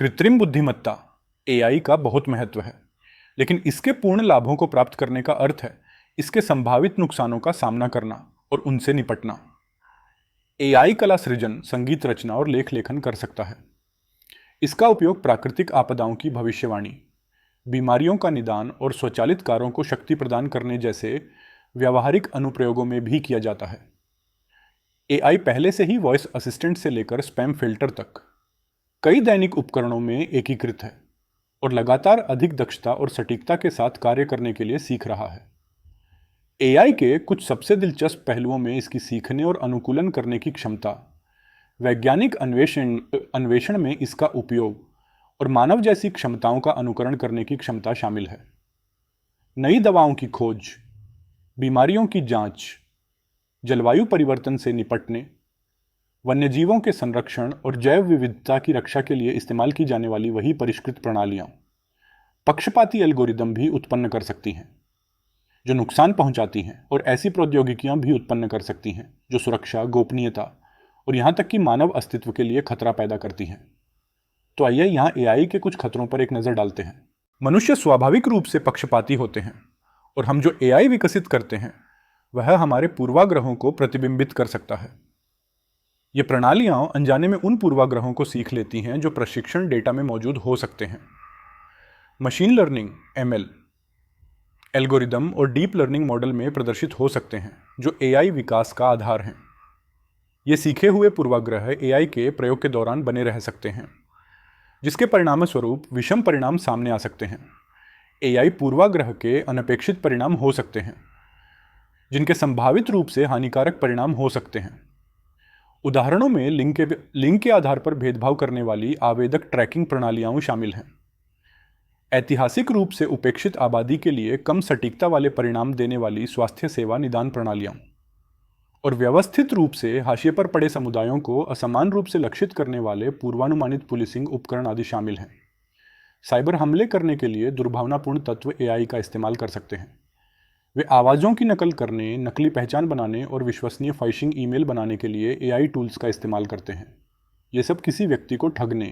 कृत्रिम बुद्धिमत्ता एआई का बहुत महत्व है, लेकिन इसके पूर्ण लाभों को प्राप्त करने का अर्थ है इसके संभावित नुकसानों का सामना करना और उनसे निपटना। एआई कला सृजन, संगीत रचना और लेख लेखन कर सकता है। इसका उपयोग प्राकृतिक आपदाओं की भविष्यवाणी, बीमारियों का निदान और स्वचालित कारों को शक्ति प्रदान करने जैसे व्यावहारिक अनुप्रयोगों में भी किया जाता है। एआई पहले से ही वॉइस असिस्टेंट से लेकर स्पैम फिल्टर तक कई दैनिक उपकरणों में एकीकृत है और लगातार अधिक दक्षता और सटीकता के साथ कार्य करने के लिए सीख रहा है। एआई के कुछ सबसे दिलचस्प पहलुओं में इसकी सीखने और अनुकूलन करने की क्षमता, वैज्ञानिक अन्वेषण में इसका उपयोग और मानव जैसी क्षमताओं का अनुकरण करने की क्षमता शामिल है। नई दवाओं की खोज, बीमारियों की जांच, जलवायु परिवर्तन से निपटने, वन्यजीवों के संरक्षण और जैव विविधता की रक्षा के लिए इस्तेमाल की जाने वाली वही परिष्कृत प्रणालियां पक्षपाती एल्गोरिदम भी उत्पन्न कर सकती हैं जो नुकसान पहुंचाती हैं, और ऐसी प्रौद्योगिकियां भी उत्पन्न कर सकती हैं जो सुरक्षा, गोपनीयता और यहां तक कि मानव अस्तित्व के लिए खतरा पैदा करती हैं। तो आइए यहां एआई के कुछ खतरों पर एक नजर डालते हैं। मनुष्य स्वाभाविक रूप से पक्षपाती होते हैं और हम जो एआई विकसित करते हैं वह हमारे पूर्वाग्रहों को प्रतिबिंबित कर सकता है। ये प्रणालियां अनजाने में उन पूर्वाग्रहों को सीख लेती हैं जो प्रशिक्षण डेटा में मौजूद हो सकते हैं। मशीन लर्निंग एमएल एल्गोरिदम और डीप लर्निंग मॉडल में प्रदर्शित हो सकते हैं जो एआई विकास का आधार हैं। ये सीखे हुए पूर्वाग्रह एआई के प्रयोग के दौरान बने रह सकते हैं, जिसके परिणामस्वरूप विषम परिणाम सामने आ सकते हैं। एआई पूर्वाग्रह के अनपेक्षित परिणाम हो सकते हैं जिनके संभावित रूप से हानिकारक परिणाम हो सकते हैं। उदाहरणों में लिंग के आधार पर भेदभाव करने वाली आवेदक ट्रैकिंग प्रणालियां शामिल हैं, ऐतिहासिक रूप से उपेक्षित आबादी के लिए कम सटीकता वाले परिणाम देने वाली स्वास्थ्य सेवा निदान प्रणालियां, और व्यवस्थित रूप से हाशिए पर पड़े समुदायों को असमान रूप से लक्षित करने वाले पूर्वानुमानित पुलिसिंग उपकरण आदि शामिल हैं। साइबर हमले करने के लिए दुर्भावनापूर्ण तत्व एआई का इस्तेमाल कर सकते हैं। वे आवाज़ों की नकल करने, नकली पहचान बनाने और विश्वसनीय फ़िशिंग ईमेल बनाने के लिए एआई टूल्स का इस्तेमाल करते हैं। ये सब किसी व्यक्ति को ठगने,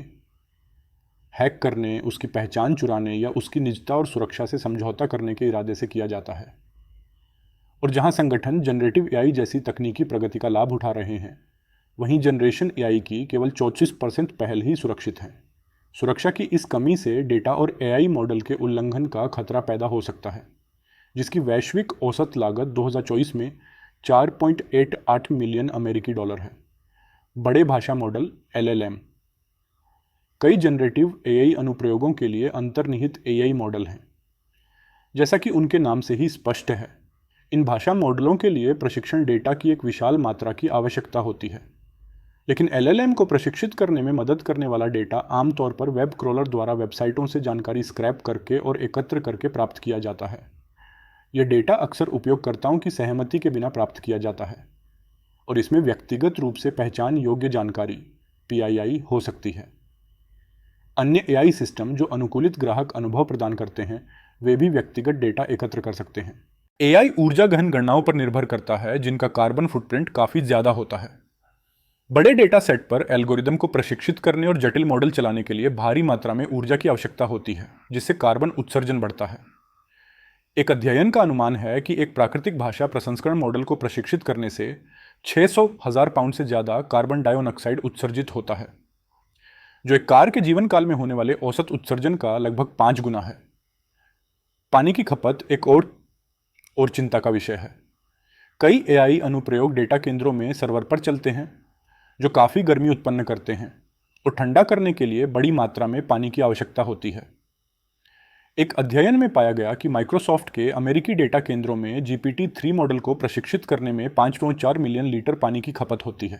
हैक करने, उसकी पहचान चुराने या उसकी निजता और सुरक्षा से समझौता करने के इरादे से किया जाता है। और जहां संगठन जनरेटिव एआई जैसी तकनीकी प्रगति का लाभ उठा रहे हैं, वहीं जनरेशन एआई की केवल 34% पहल ही सुरक्षित है। सुरक्षा की इस कमी से डेटा और एआई मॉडल के उल्लंघन का खतरा पैदा हो सकता है, जिसकी वैश्विक औसत लागत 2024 में 4.88 मिलियन अमेरिकी डॉलर है। बड़े भाषा मॉडल LLM कई जनरेटिव एआई अनुप्रयोगों के लिए अंतर्निहित एआई मॉडल हैं। जैसा कि उनके नाम से ही स्पष्ट है, इन भाषा मॉडलों के लिए प्रशिक्षण डेटा की एक विशाल मात्रा की आवश्यकता होती है, लेकिन LLM को प्रशिक्षित करने में मदद करने वाला डेटा आमतौर पर वेब क्रॉलर द्वारा वेबसाइटों से जानकारी स्क्रैप करके और एकत्र करके प्राप्त किया जाता है। यह डेटा अक्सर उपयोगकर्ताओं की सहमति के बिना प्राप्त किया जाता है और इसमें व्यक्तिगत रूप से पहचान योग्य जानकारी PII हो सकती है। अन्य एआई सिस्टम जो अनुकूलित ग्राहक अनुभव प्रदान करते हैं, वे भी व्यक्तिगत डेटा एकत्र कर सकते हैं। एआई ऊर्जा गहन गणनाओं पर निर्भर करता है जिनका कार्बन फुटप्रिंट काफ़ी ज़्यादा होता है। बड़े डेटा सेट पर एल्गोरिदम को प्रशिक्षित करने और जटिल मॉडल चलाने के लिए भारी मात्रा में ऊर्जा की आवश्यकता होती है, जिससे कार्बन उत्सर्जन बढ़ता है। एक अध्ययन का अनुमान है कि एक प्राकृतिक भाषा प्रसंस्करण मॉडल को प्रशिक्षित करने से 600,000 पाउंड से ज़्यादा कार्बन डाइऑक्साइड उत्सर्जित होता है, जो एक कार के जीवन काल में होने वाले औसत उत्सर्जन का लगभग 5 गुना है। पानी की खपत एक और चिंता का विषय है। कई एआई अनुप्रयोग डेटा केंद्रों में सर्वर पर चलते हैं, जो काफ़ी गर्मी उत्पन्न करते हैं, और ठंडा करने के लिए बड़ी मात्रा में पानी की आवश्यकता होती है। एक अध्ययन में पाया गया कि माइक्रोसॉफ्ट के अमेरिकी डेटा केंद्रों में GPT-3 मॉडल को प्रशिक्षित करने में 5.4 मिलियन लीटर पानी की खपत होती है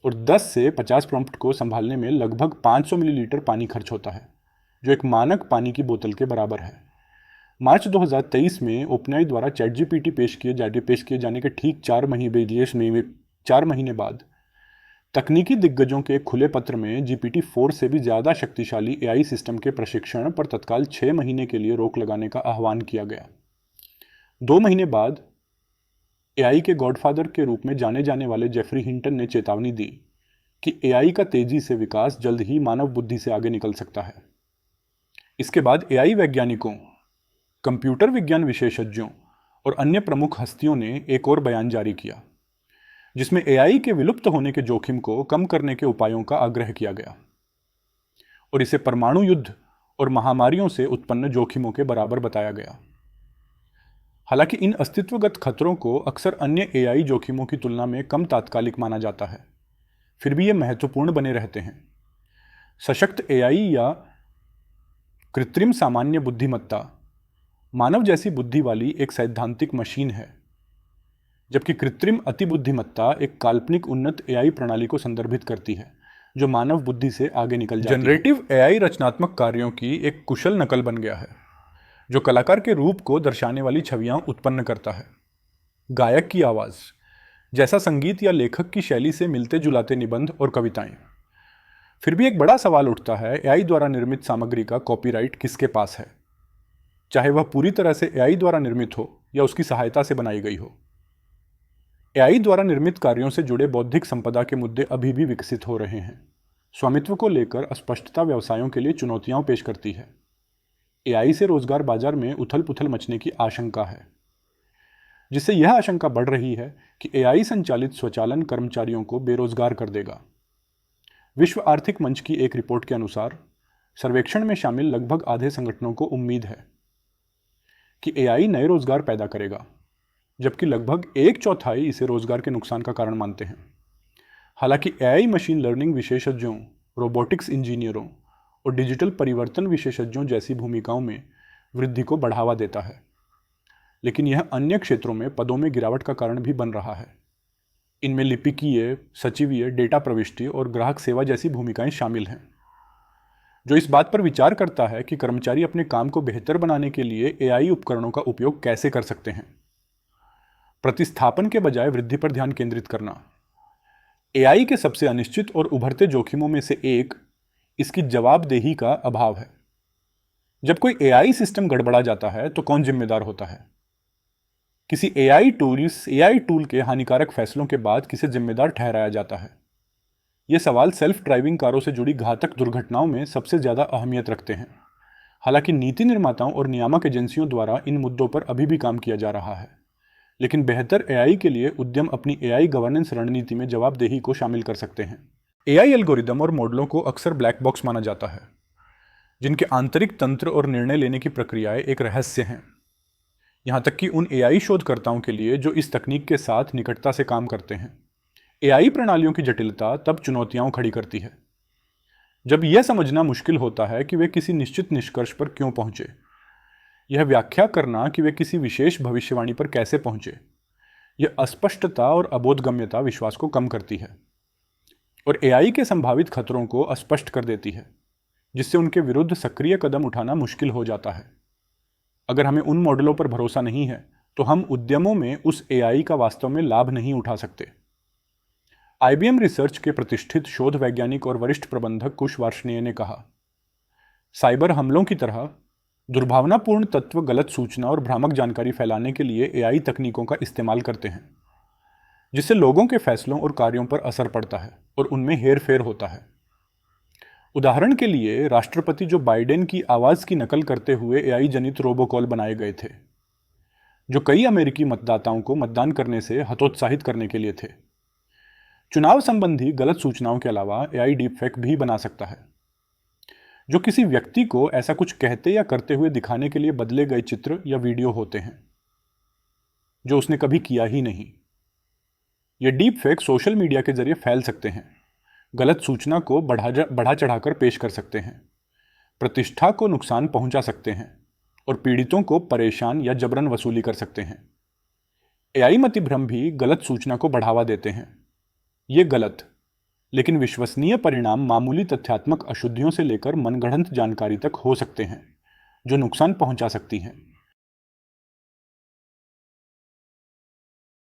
और 10 से 50 प्रॉम्प्ट को संभालने में लगभग 500 मिलीलीटर पानी खर्च होता है, जो एक मानक पानी की बोतल के बराबर है। मार्च 2023 में ओपनएआई द्वारा ChatGPT पेश किए जाने के ठीक 4 महीने बाद तकनीकी दिग्गजों के खुले पत्र में GPT-4 से भी ज़्यादा शक्तिशाली एआई सिस्टम के प्रशिक्षण पर तत्काल 6 महीने के लिए रोक लगाने का आह्वान किया गया। 2 महीने बाद एआई के गॉडफादर के रूप में जाने जाने वाले जेफरी हिंटन ने चेतावनी दी कि एआई का तेजी से विकास जल्द ही मानव बुद्धि से आगे निकल सकता है। इसके बाद एआई वैज्ञानिकों, कंप्यूटर विज्ञान विशेषज्ञों और अन्य प्रमुख हस्तियों ने एक और बयान जारी किया, जिसमें एआई के विलुप्त होने के जोखिम को कम करने के उपायों का आग्रह किया गया और इसे परमाणु युद्ध और महामारियों से उत्पन्न जोखिमों के बराबर बताया गया। हालांकि इन अस्तित्वगत खतरों को अक्सर अन्य एआई जोखिमों की तुलना में कम तात्कालिक माना जाता है, फिर भी ये महत्वपूर्ण बने रहते हैं। सशक्त एआई या कृत्रिम सामान्य बुद्धिमत्ता मानव जैसी बुद्धि वाली एक सैद्धांतिक मशीन है, जबकि कृत्रिम अतिबुद्धिमत्ता एक काल्पनिक उन्नत एआई प्रणाली को संदर्भित करती है जो मानव बुद्धि से आगे निकल जाती है। जनरेटिव एआई रचनात्मक कार्यों की एक कुशल नकल बन गया है, जो कलाकार के रूप को दर्शाने वाली छवियां उत्पन्न करता है। गायक की आवाज़ जैसा संगीत या लेखक की शैली से मिलते जुलाते निबंध और कविताएं। फिर भी एक बड़ा सवाल उठता है, एआई द्वारा निर्मित सामग्री का कॉपीराइट किसके पास है, चाहे वह पूरी तरह से एआई द्वारा निर्मित हो या उसकी सहायता से बनाई गई हो। एआई द्वारा निर्मित कार्यों से जुड़े बौद्धिक संपदा के मुद्दे अभी भी विकसित हो रहे हैं। स्वामित्व को लेकर अस्पष्टता व्यवसायों के लिए चुनौतियां पेश करती है। एआई से रोजगार बाजार में उथल पुथल मचने की आशंका है, जिससे यह आशंका बढ़ रही है कि एआई संचालित स्वचालन कर्मचारियों को बेरोजगार कर देगा। विश्व आर्थिक मंच की एक रिपोर्ट के अनुसार सर्वेक्षण में शामिल लगभग आधे संगठनों को उम्मीद है कि एआई नए रोजगार पैदा करेगा, जबकि लगभग एक चौथाई इसे रोजगार के नुकसान का कारण मानते हैं। हालांकि एआई मशीन लर्निंग विशेषज्ञों, रोबोटिक्स इंजीनियरों और डिजिटल परिवर्तन विशेषज्ञों जैसी भूमिकाओं में वृद्धि को बढ़ावा देता है, लेकिन यह अन्य क्षेत्रों में पदों में गिरावट का कारण भी बन रहा है। इनमें लिपिकीय, सचिवीय, डेटा प्रविष्टि और ग्राहक सेवा जैसी भूमिकाएं शामिल हैं, जो इस बात पर विचार करता है कि कर्मचारी अपने काम को बेहतर बनाने के लिए एआई उपकरणों का उपयोग कैसे कर सकते हैं। प्रतिस्थापन के बजाय वृद्धि पर ध्यान केंद्रित करना। एआई के सबसे अनिश्चित और उभरते जोखिमों में से एक इसकी जवाबदेही का अभाव है। जब कोई एआई सिस्टम गड़बड़ा जाता है तो कौन जिम्मेदार होता है? किसी एआई टूल के हानिकारक फैसलों के बाद किसे जिम्मेदार ठहराया जाता है? ये सवाल सेल्फ ड्राइविंग कारों से जुड़ी घातक दुर्घटनाओं में सबसे ज्यादा अहमियत रखते हैं। हालांकि नीति निर्माताओं और नियामक एजेंसियों द्वारा इन मुद्दों पर अभी भी काम किया जा रहा है, लेकिन बेहतर एआई के लिए उद्यम अपनी एआई गवर्नेंस रणनीति में जवाबदेही को शामिल कर सकते हैं। एआई एल्गोरिदम और मॉडलों को अक्सर ब्लैक बॉक्स माना जाता है, जिनके आंतरिक तंत्र और निर्णय लेने की प्रक्रियाएं एक रहस्य हैं। यहां तक कि उन एआई शोधकर्ताओं के लिए जो इस तकनीक के साथ निकटता से काम करते हैं। एआई प्रणालियों की जटिलता तब चुनौतियां खड़ी करती है जब यह समझना मुश्किल होता है कि वे किसी निश्चित निष्कर्ष पर क्यों पहुंचे। यह व्याख्या करना कि वे किसी विशेष भविष्यवाणी पर कैसे पहुंचे, यह अस्पष्टता और अबोधगम्यता विश्वास को कम करती है और एआई के संभावित खतरों को अस्पष्ट कर देती है, जिससे उनके विरुद्ध सक्रिय कदम उठाना मुश्किल हो जाता है। अगर हमें उन मॉडलों पर भरोसा नहीं है तो हम उद्यमों में उस एआई का वास्तव में लाभ नहीं उठा सकते। आईबीएम रिसर्च के प्रतिष्ठित शोध वैज्ञानिक और वरिष्ठ प्रबंधक कुश वार्ष्णेय ने कहा, साइबर हमलों की तरह दुर्भावनापूर्ण तत्व गलत सूचना और भ्रामक जानकारी फैलाने के लिए एआई तकनीकों का इस्तेमाल करते हैं, जिससे लोगों के फैसलों और कार्यों पर असर पड़ता है और उनमें हेरफेर होता है। उदाहरण के लिए राष्ट्रपति जो बाइडेन की आवाज की नकल करते हुए एआई जनित रोबोकॉल बनाए गए थे, जो कई अमेरिकी मतदाताओं को मतदान करने से हतोत्साहित करने के लिए थे। चुनाव संबंधी गलत सूचनाओं के अलावा एआई डीपफेक भी बना सकता है, जो किसी व्यक्ति को ऐसा कुछ कहते या करते हुए दिखाने के लिए बदले गए चित्र या वीडियो होते हैं जो उसने कभी किया ही नहीं। ये डीपफेक सोशल मीडिया के जरिए फैल सकते हैं, गलत सूचना को बढ़ा चढ़ाकर पेश कर सकते हैं, प्रतिष्ठा को नुकसान पहुंचा सकते हैं और पीड़ितों को परेशान या जबरन वसूली कर सकते हैं। एआई मतिभ्रम भी गलत सूचना को बढ़ावा देते हैं। ये गलत लेकिन विश्वसनीय परिणाम मामूली तथ्यात्मक अशुद्धियों से लेकर मनगढ़ंत जानकारी तक हो सकते हैं, जो नुकसान पहुंचा सकती हैं।